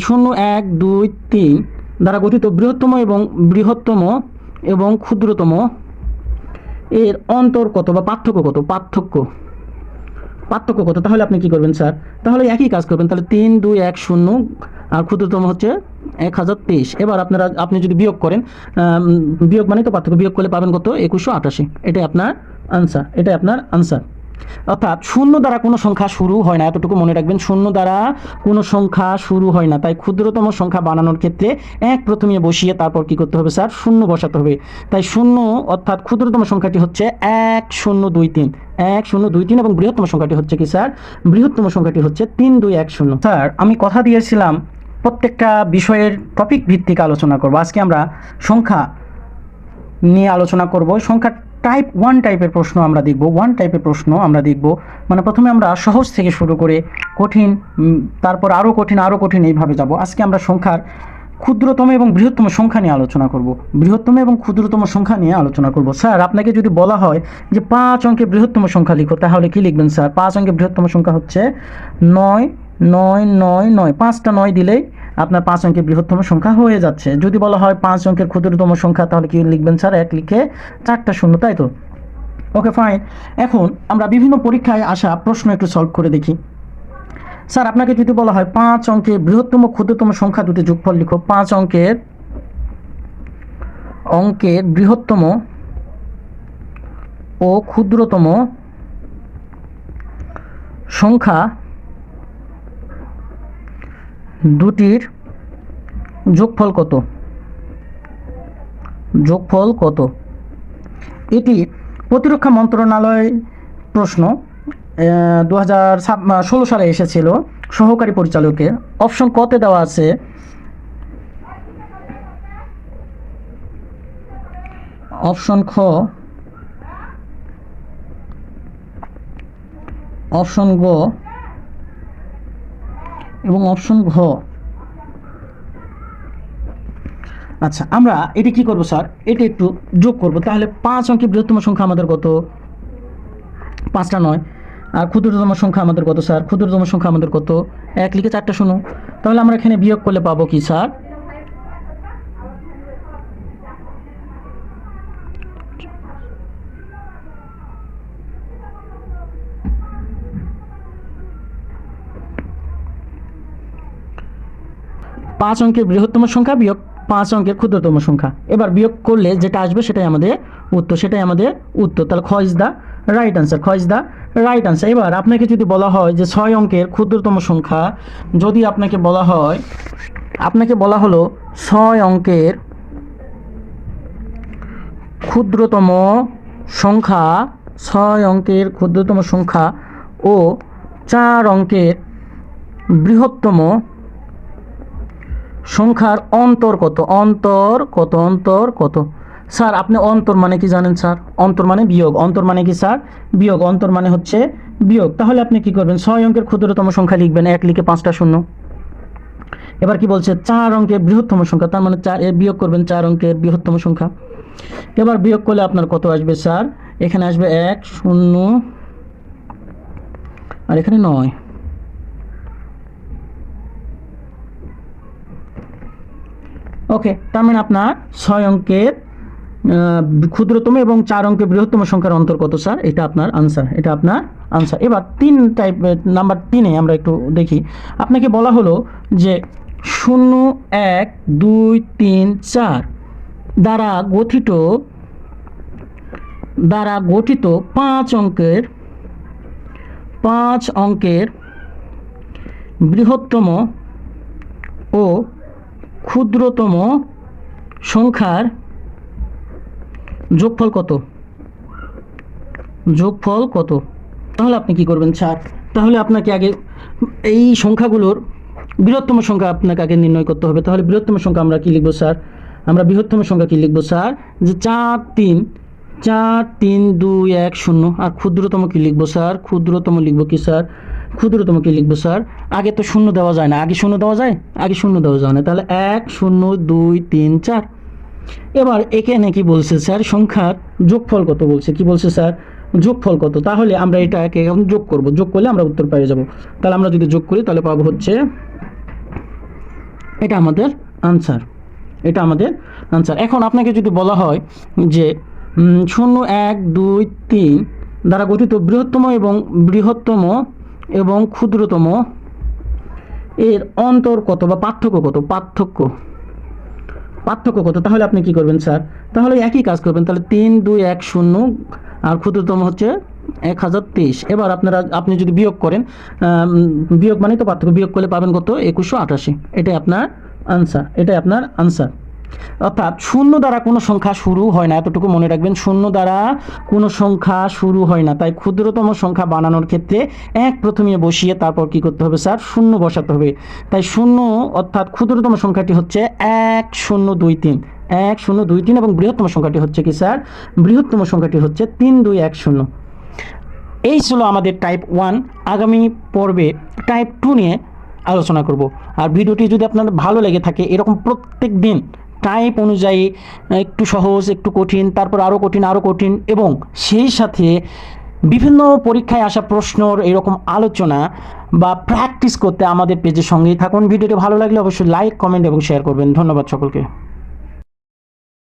শূন্য, এক, দুই, তিন দ্বারা গঠিত বৃহত্তম এবং ক্ষুদ্রতম এর অন্তর কত বা পার্থক্য কত? পার্থক্য কত? তাহলে আপনি কি করবেন স্যার? তাহলে একই কাজ করবেন। তাহলে 3, 2, 1, 0 আর ক্ষুদ্রতম হচ্ছে 1023। এবার আপনি যদি বিয়োগ করেন, বিয়োগ মানে তো পার্থক্য, বিয়োগ করলে পাবেন কত? 2188। এটাই আপনার আনসার। অর্থাৎ শূন্য দ্বারা কোনো সংখ্যা শুরু হয় না, এতটুকু মনে রাখবেন। শূন্য দ্বারা কোনো সংখ্যা শুরু হয় না, তাই ক্ষুদ্রতম সংখ্যা বানানোর ক্ষেত্রে প্রথমে বসিয়ে তারপর কি করতে হবে স্যার? শূন্য বসাতে হবে। তাই শূন্য অর্থাৎ ক্ষুদ্রতম সংখ্যাটি হচ্ছে 1023, 1023 এবং বৃহত্তম সংখ্যাটি হচ্ছে কি স্যার? বৃহত্তম সংখ্যাটি হচ্ছে 3210। স্যার, আমি কথা দিয়েছিলাম প্রত্যেকটা বিষয়ের টপিক ভিত্তিক আলোচনা করব। আজকে আমরা সংখ্যা নিয়ে আলোচনা করব। সংখ্যা টাইপ 1 টাইপের প্রশ্ন আমরা দেখব। মানে প্রথমে আমরা সহজ থেকে শুরু করে কঠিন, তারপর আরও কঠিন এইভাবে যাব। আজকে আমরা সংখ্যার ক্ষুদ্রতম এবং বৃহত্তম সংখ্যা নিয়ে আলোচনা করব। স্যার, আপনাকে যদি বলা হয় যে 5 অঙ্কের বৃহত্তম সংখ্যা লিখো, তাহলে কি লিখবেন স্যার? 5 অঙ্কের বৃহত্তম সংখ্যা হচ্ছে 9, 9, 9, 9। 5টা 9 দিলেই আপনার 5 অঙ্কের বৃহত্তম সংখ্যা হয়ে যাচ্ছে। যদি বলা হয় 5 অঙ্কের ক্ষুদ্রতম সংখ্যা, তাহলে কি লিখবেন স্যার? 1 লিখে 4টা 0, তাই তো? ওকে, ফাইন। এখন আমরা বিভিন্ন পরীক্ষায় আসা প্রশ্ন একটু সলভ করে দেখি। স্যার, আপনাকে যদি বলা হয় 5 অঙ্কের বৃহত্তম ক্ষুদ্রতম সংখ্যা দুটি যোগফল লিখো। 5 অঙ্কের বৃহত্তম ও ক্ষুদ্রতম সংখ্যা দুটির যোগফল কত? এটি প্রতিরক্ষা মন্ত্রণালয় প্রশ্ন, 2016 সালে এসেছিল সহকারী পরিচালকের। অপশন কতে দেওয়া আছে অপশন খ, অপশন গ এবং অপশন ঘ। আচ্ছা, আমরা এটি কি করব স্যার? এটা একটু যোগ করব। তাহলে 5 অঙ্কের বৃহত্তম সংখ্যা আমাদের কত? 5টা 9। আর ক্ষুদ্রতম সংখ্যা আমাদের কত স্যার? ক্ষুদ্রতম সংখ্যা আমাদের কত? 1 লিখে 4টা 0। তাহলে আমরা এখানে বিয়োগ করলে পাবো কি স্যার? পাঁচ অঙ্কের বৃহত্তম সংখ্যা বিয়োগ 5 অঙ্কের ক্ষুদ্রতম সংখ্যা। এবার বিয়োগ করলে যেটা আসবে সেটাই আমাদের উত্তর। তাহলে খ ইজ দ্য রাইট আনসার। এবার আপনাকে যদি বলা হয় যে 6 অঙ্কের ক্ষুদ্রতম সংখ্যা, যদি আপনাকে বলা হলো 6 অঙ্কের ক্ষুদ্রতম সংখ্যা ও 4 অঙ্কের বৃহত্তম সংখ্যার অন্তর কত? স্যার, আপনি অন্তর মানে কি জানেন স্যার? অন্তর মানে বিয়োগ। অন্তর মানে কি স্যার? বিয়োগ। অন্তর মানে হচ্ছে বিয়োগ। তাহলে আপনি কি করবেন? 6 অঙ্কের ক্ষুদ্রতম সংখ্যা লিখবেন, 1 লিখে 5টা 0। এবার কি বলছে? 4 অঙ্কের বৃহত্তম সংখ্যা, তার মানে 4 এর বিয়োগ করবেন 4 অঙ্কের বৃহত্তম সংখ্যা। এবার বিয়োগ করলে আপনার কত আসবে স্যার? এখানে আসবে 1, 0 আর এখানে 9। ওকে, তার মানে আপনার 6 অঙ্কের ক্ষুদ্রতম এবং 4 অঙ্কের বৃহত্তম সংখ্যার অন্তর কত স্যার? এটা আপনার আনসার। এবার 3 টাইপের নাম্বার 3-এ আমরা একটু দেখি। আপনাকে বলা হলো যে 0, 1, 2, 3, 4 দ্বারা গঠিত 5 অঙ্কের বৃহত্তম ও ক্ষুদ্রতম সংখ্যার যোগফল কত? তাহলে আপনি কি করবেন স্যার? তাহলে আপনাকে আগে এই সংখ্যাগুলোর বৃহত্তম সংখ্যা আপনাকে আগে নির্ণয় করতে হবে। তাহলে বৃহত্তম সংখ্যা আমরা কি লিখব স্যার? যে 4, 3, 2, 1, 0। আর ক্ষুদ্রতম কি লিখব স্যার? ক্ষুদ্রতম লিখব স্যার? আগে তো 0 দেওয়া যায় না। আগে 0 দেওয়া যায় না। তাহলে 1, 0, 2, 3, 4। এবার এখানে কি বলছে স্যার? সংখ্যার যোগফল কত বলছে। কি বলছে স্যার? যোগফল কত? তাহলে আমরা এটাকে এখন যোগ করব। যোগ করলে আমরা উত্তর পেয়ে যাব। তাহলে আমরা যদি যোগ করি তাহলে পাবো হচ্ছে এটা আমাদের আনসার, এটা আমাদের আনসার। এখন আপনাকে যদি বলা হয় যে 0, 1, 2, 3 দ্বারা গঠিত বৃহত্তম এবং ক্ষুদ্রতম এর অন্তর কত বা পার্থক্য কত, পার্থক্য কত, তাহলে আপনি কি করবেন স্যার? তাহলে একই কাজ করবেন। তাহলে 3, 2, 1, 0 আর ক্ষুদ্রতম হচ্ছে 1023। এবার আপনি যদি বিয়োগ করেন, বিয়োগ মানে তো পার্থক্য, বিয়োগ করলে পাবেন কত? 2188। এটাই আপনার আনসার। অর্থাৎ 0 দ্বারা কোনো সংখ্যা শুরু হয় না, এতটুকু মনে রাখবেন। 0 দ্বারা কোনো সংখ্যা শুরু হয় না, তাই ক্ষুদ্রতম সংখ্যা বানানোর ক্ষেত্রে প্রথমে বসিয়ে তারপর কি করতে হবে স্যার? 0 বসাতে হবে। তাই 0 অর্থাৎ ক্ষুদ্রতম সংখ্যাটি হচ্ছে 1023, 1023 এবং বৃহত্তম সংখ্যাটি হচ্ছে কি স্যার? বৃহত্তম সংখ্যাটি হচ্ছে 3210। এই ছিল আমাদের টাইপ 1। আগামী পর্বে টাইপ 2 নিয়ে আলোচনা করব। আর ভিডিওটি যদি আপনার ভালো লেগে থাকে, এরকম প্রত্যেক দিন টাইপ অনুযায়ী একটু সহজ, একটু কঠিন, তারপর আরও কঠিন এবং সেই সাথে বিভিন্ন পরীক্ষায় আসা প্রশ্নর এরকম আলোচনা বা প্র্যাকটিস করতে আমাদের পেজের সঙ্গেই থাকুন। ভিডিওটি ভালো লাগলে অবশ্যই লাইক, কমেন্ট এবং শেয়ার করবেন। ধন্যবাদ সকলকে।